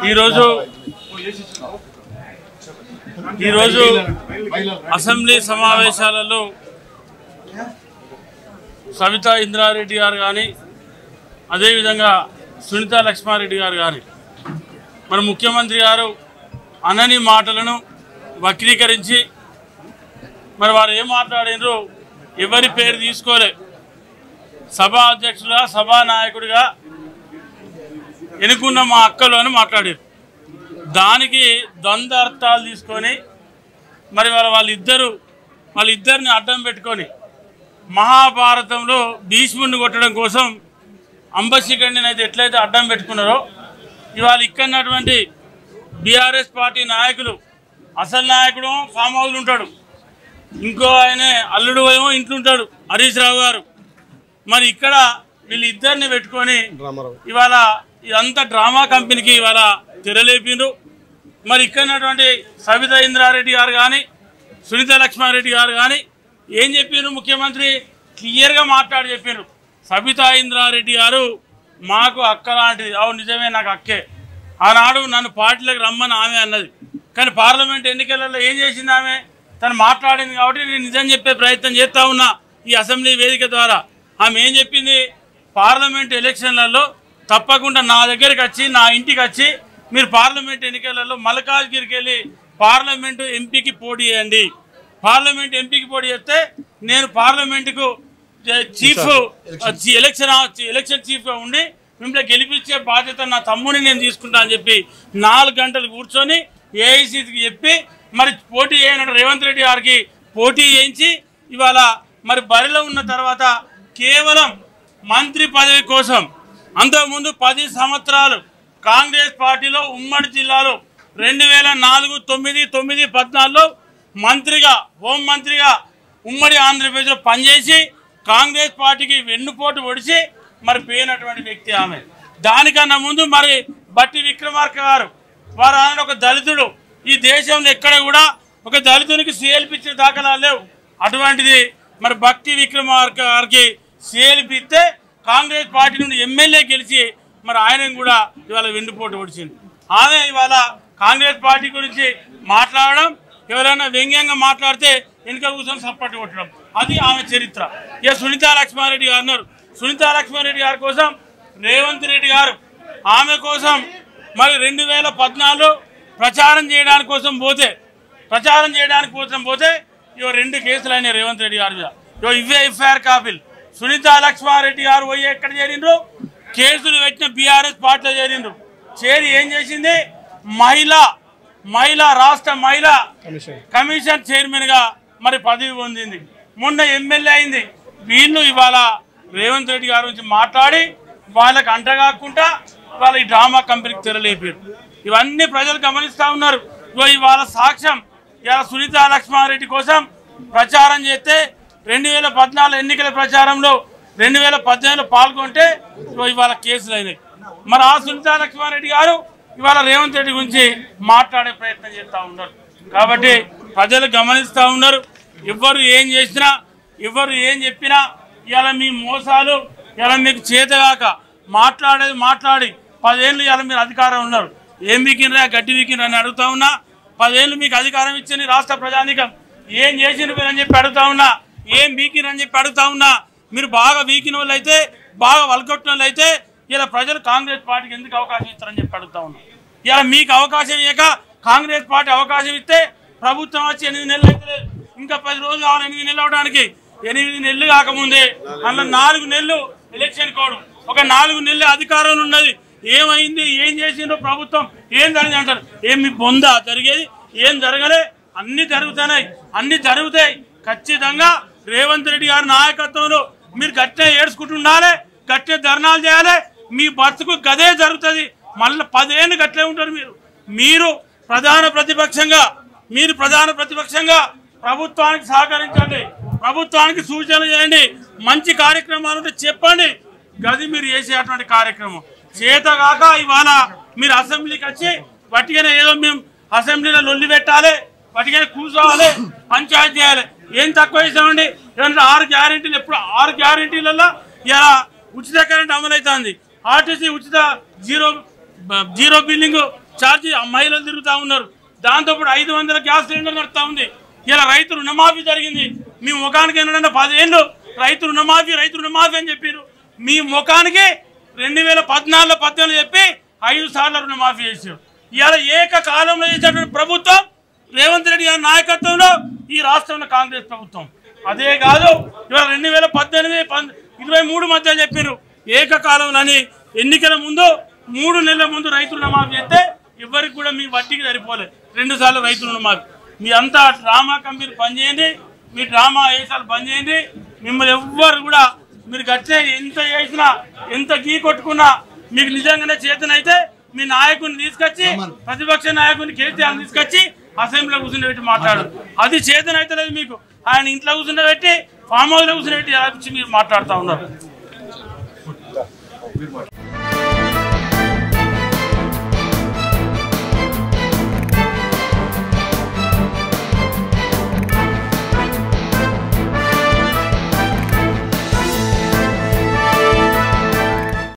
ఈరోజు అసెంబ్లీ సమావేశాలలో సవితా ఇంద్రారెడ్డి గారు కానీ అదేవిధంగా సునీతా లక్ష్మారెడ్డి గారు కానీ మన ముఖ్యమంత్రి గారు అనని మాటలను వక్రీకరించి మరి వారు ఏం మాట్లాడినరు ఎవరి పేరు తీసుకోలే సభా అధ్యక్షులుగా సభానాయకుడిగా ఎన్నుకున్న మా అక్కలు అని మాట్లాడారు. దానికి ద్వంద్వ అర్థాలు తీసుకొని మరి వాళ్ళిద్దరిని అడ్డం పెట్టుకొని మహాభారతంలో భీష్ముడిని కొట్టడం కోసం అంబశిఖండిని అయితే ఎట్లయితే అడ్డం పెట్టుకున్నారో ఇవాళ ఇక్కడటువంటి బీఆర్ఎస్ పార్టీ నాయకులు అసలు నాయకుడు ఫామ్ హౌస్లో ఉంటాడు, ఇంకో ఆయన అల్లుడు ఏమో ఇంట్లో ఉంటాడు హరీష్ రావు గారు. మరి ఇక్కడ వీళ్ళిద్దరిని పెట్టుకొని ఇవాళ ఇదంతా డ్రామా కంపెనీకి ఇవాళ తెరలేపిండ్రు. మరి ఇక్కడటువంటి సవితా ఇంద్రారెడ్డి గారు కానీ సునీతా లక్ష్మారెడ్డి గారు కానీ ఏం చెప్పారు, ముఖ్యమంత్రి క్లియర్గా మాట్లాడి చెప్పారు. సవితా ఇంద్రారెడ్డి గారు మాకు అక్క లాంటిది. అవును నిజమే, నాకు అక్కే. ఆనాడు నన్ను పార్టీలకు రమ్మని ఆమె అన్నది, కానీ పార్లమెంట్ ఎన్నికలలో ఏం చేసింది ఆమె? తను మాట్లాడింది కాబట్టి నేను నిజం చెప్పే ప్రయత్నం చేస్తూ ఉన్నా ఈ అసెంబ్లీ వేదిక ద్వారా. ఆమె ఏం చెప్పింది, పార్లమెంట్ ఎలక్షన్లలో తప్పకుండా నా దగ్గరికి వచ్చి నా ఇంటికి వచ్చి మీరు పార్లమెంట్ ఎన్నికలలో మల్కాజ్గిరికి వెళ్ళి పార్లమెంటు ఎంపీకి పోటీ చేయండి. పార్లమెంట్ ఎంపీకి పోటీ చేస్తే నేను పార్లమెంటుకు చీఫ్ ఎలక్షన్ చీఫ్గా ఉండి మిమ్మల్ని గెలిపించే బాధ్యత నా తమ్ముని నేను తీసుకుంటా అని చెప్పి 4 గంటలు కూర్చొని ఏఐసీకి చెప్పి మరి పోటీ చేయనట్టు రేవంత్ రెడ్డి గారికి పోటీ చేయించి ఇవాళ మరి బరిలో ఉన్న తర్వాత కేవలం మంత్రి పదవి కోసం అంతకుముందు 10 సంవత్సరాలు కాంగ్రెస్ పార్టీలో ఉమ్మడి జిల్లాలో 2004, 9, 14లో మంత్రిగా హోంమంత్రిగా ఉమ్మడి ఆంధ్రప్రదేశ్లో పనిచేసి కాంగ్రెస్ పార్టీకి వెన్నుపోటు ఒడిచి మరి పోయినటువంటి వ్యక్తి ఆమె. దానికన్నా ముందు మరి బట్టి విక్రమార్క గారు వారు ఆయన ఒక దళితుడు. ఈ దేశంలో ఎక్కడ కూడా ఒక దళితునికి సీఎల్పీ ఇచ్చే దాఖలాలు లేవు. అటువంటిది మరి బట్టి విక్రమార్క గారికి సీఎల్పీ ఇస్తే కాంగ్రెస్ పార్టీ నుండి ఎమ్మెల్యే గెలిచి మరి ఆయన కూడా ఇవాళ వెన్నుపోటు ఒడిచింది. ఆమె ఇవాళ కాంగ్రెస్ పార్టీ గురించి మాట్లాడడం, ఎవరైనా వ్యంగ్యంగా మాట్లాడితే వెనుక కూర్చొని సపోర్ట్ కొట్టడం, అది ఆమె చరిత్ర. ఇక సునీతా లక్ష్మారెడ్డి గారు అన్నారు. సునీతా లక్ష్మారెడ్డి గారి కోసం రేవంత్ రెడ్డి గారు ఆమె కోసం మరి 2014లో ప్రచారం చేయడానికి కోసం పోతే ఇవో 2 కేసులు అయినాయి రేవంత్ రెడ్డి గారి మీద. ఇవే ఎఫ్ఐఆర్ కాపీలు. సునీతా లక్ష్మారెడ్డి గారు పోయి ఎక్కడ చేరిండ్రు, కేసులు పెట్టిన బీఆర్ఎస్ పార్టీలో చేరిండ్రు. చేరి ఏం చేసింది, మహిళా రాష్ట్ర మహిళా కమిషన్ చైర్మన్గా మరి పదవి పొందింది. మొన్న ఎమ్మెల్యే అయింది. వీళ్ళు ఇవాళ రేవంత్ రెడ్డి గారి గురించి మాట్లాడి వాళ్ళకి అంటగాకుండా ఇవాళ ఈ డ్రామా కంపెనీకి తెరలేపారు. ఇవన్నీ ప్రజలు గమనిస్తూ ఉన్నారు. ఇవాళ సాక్ష్యం, ఇవాళ సునీతా లక్ష్మారెడ్డి కోసం ప్రచారం చేస్తే 2014 ఎన్నికల ప్రచారంలో 2018లో పాల్గొంటే ఇవాళ కేసులు అయినాయి. మరి ఆ సునీతా లక్ష్మారెడ్డి గారు ఇవాళ రేవంత్ రెడ్డి గురించి మాట్లాడే ప్రయత్నం చేస్తూ ఉన్నారు. కాబట్టి ప్రజలు గమనిస్తూ ఉన్నారు. ఎవరు ఏం చేసినా ఎవరు ఏం చెప్పినా ఇవాళ మీ మోసాలు ఇలా మీకు చేతగాక మాట్లాడి 10 ఏళ్ళు ఇవాళ మీరు అధికారం ఉన్నారు. ఏం వీకినరా గడ్డి వీకినరా అని అడుగుతా ఉన్నా. 10 ఏళ్ళు మీకు అధికారం ఇచ్చింది రాష్ట్ర ప్రజానీకం. ఏం చేసిన అని చెప్పి అడుగుతా ఉన్నా, ఏం వీకినని చెప్పి అడుగుతా ఉన్నా. మీరు బాగా వీకిన వాళ్ళు అయితే, బాగా వలగొట్టిన వాళ్ళు అయితే ఇలా ప్రజలు కాంగ్రెస్ పార్టీకి ఎందుకు అవకాశం ఇస్తారని చెప్పి అడుగుతా ఉన్నా. ఇలా మీకు అవకాశం ఇవ్వక కాంగ్రెస్ పార్టీ అవకాశం ఇస్తే ప్రభుత్వం వచ్చి 8 నెలలు అయితే ఇంకా 10 రోజులు కావాలి 8 నెలలు అవడానికి. 8 నెలలు కాకముందే అందులో 4 నెలలు ఎలక్షన్ కోడ్, ఒక 4 నెలలు అధికారంలో ఉన్నది. ఏమైంది, ఏం చేసిండ్రో ప్రభుత్వం, ఏం జరిగింది అంటారు. ఏమి బొందా జరిగేది, ఏం జరగలే. అన్ని జరుగుతాయి. ఖచ్చితంగా రేవంత్ రెడ్డి గారి నాయకత్వంలో మీరు గట్టిగా ఏడ్చుకుంటుండాలి, గట్టిగా ధర్నాలు చేయాలి. మీ బతుకు గదే జరుగుతుంది. మళ్ళీ 10 ఏళ్ళు గట్లే ఉంటారు. మీరు ప్రధాన ప్రతిపక్షంగా ప్రభుత్వానికి సహకరించండి, ప్రభుత్వానికి సూచనలు చేయండి, మంచి కార్యక్రమాలు ఉంటే చెప్పండి. గది మీరు చేసేటువంటి కార్యక్రమం చేతగాక ఇవాళ మీరు అసెంబ్లీకి వచ్చి వట్టిగానే ఏదో మేము అసెంబ్లీలో లొల్లి పెట్టాలి, వట్టిగానే కూర్చోవాలి, పంచాయతీ చేయాలి. ఏం తక్కువ చేసామండి? ఏమంటే 6 గ్యారెంటీలు, ఎప్పుడు 6 గ్యారెంటీలలో ఇలా ఉచిత కరెంట్ అమలవుతుంది. ఆర్టీసీ ఉచిత జీరో బిల్లింగ్ ఛార్జీ మహిళలు తిరుగుతూ ఉన్నారు. దాంతోపాటు 500 గ్యాస్ సిలిండర్ నడుస్తూ ఉంది. ఇలా రైతు రుణమాఫీ జరిగింది. మీ ముఖానికి ఏంటంటే 10 ఏళ్ళు రైతు రుణమాఫీ అని చెప్పారు. మీ ముఖానికి 2014-18 చెప్పి 5 సార్లు రుణమాఫీ చేశారు. ఇలా ఏకకాలంలో చేసినటువంటి ప్రభుత్వం రేవంత్ రెడ్డి గారి నాయకత్వంలో ఈ రాష్ట్రంలో కాంగ్రెస్ ప్రభుత్వం. అదే కాదు ఇవాళ 2018-23 మధ్య చెప్పారు ఏకకాలంలోని ఎన్నికల ముందు 3 నెలల ముందు రైతు రుణమాఫీ చేస్తే ఎవరికి కూడా మీ వడ్డీకి సరిపోలేదు. 2 సార్లు రైతు రుణమాఫీ. మీ అంతా డ్రామా కంపెనీ బంద్ చేయండి, మీ డ్రామా వేసాలు బంద్ చేయండి. మిమ్మల్ని ఎవ్వరు కూడా మీరు గట్టిన ఎంత చేసినా ఎంత గీ కొట్టుకున్నా మీకు నిజంగానే చేతనైతే మీ నాయకుడిని తీసుకొచ్చి ప్రతిపక్ష నాయకుడిని కేసీఆర్ తీసుకొచ్చి అసెంబ్లీలో కూర్చుండబెట్టి మాట్లాడు. అది చేతనైతే లేదు మీకు. ఆయన ఇంట్లో కూర్చుండబెట్టి ఫామ్ హౌస్లో కూర్చుండబెట్టి ఎలా మీరు మాట్లాడుతూ ఉన్నారు.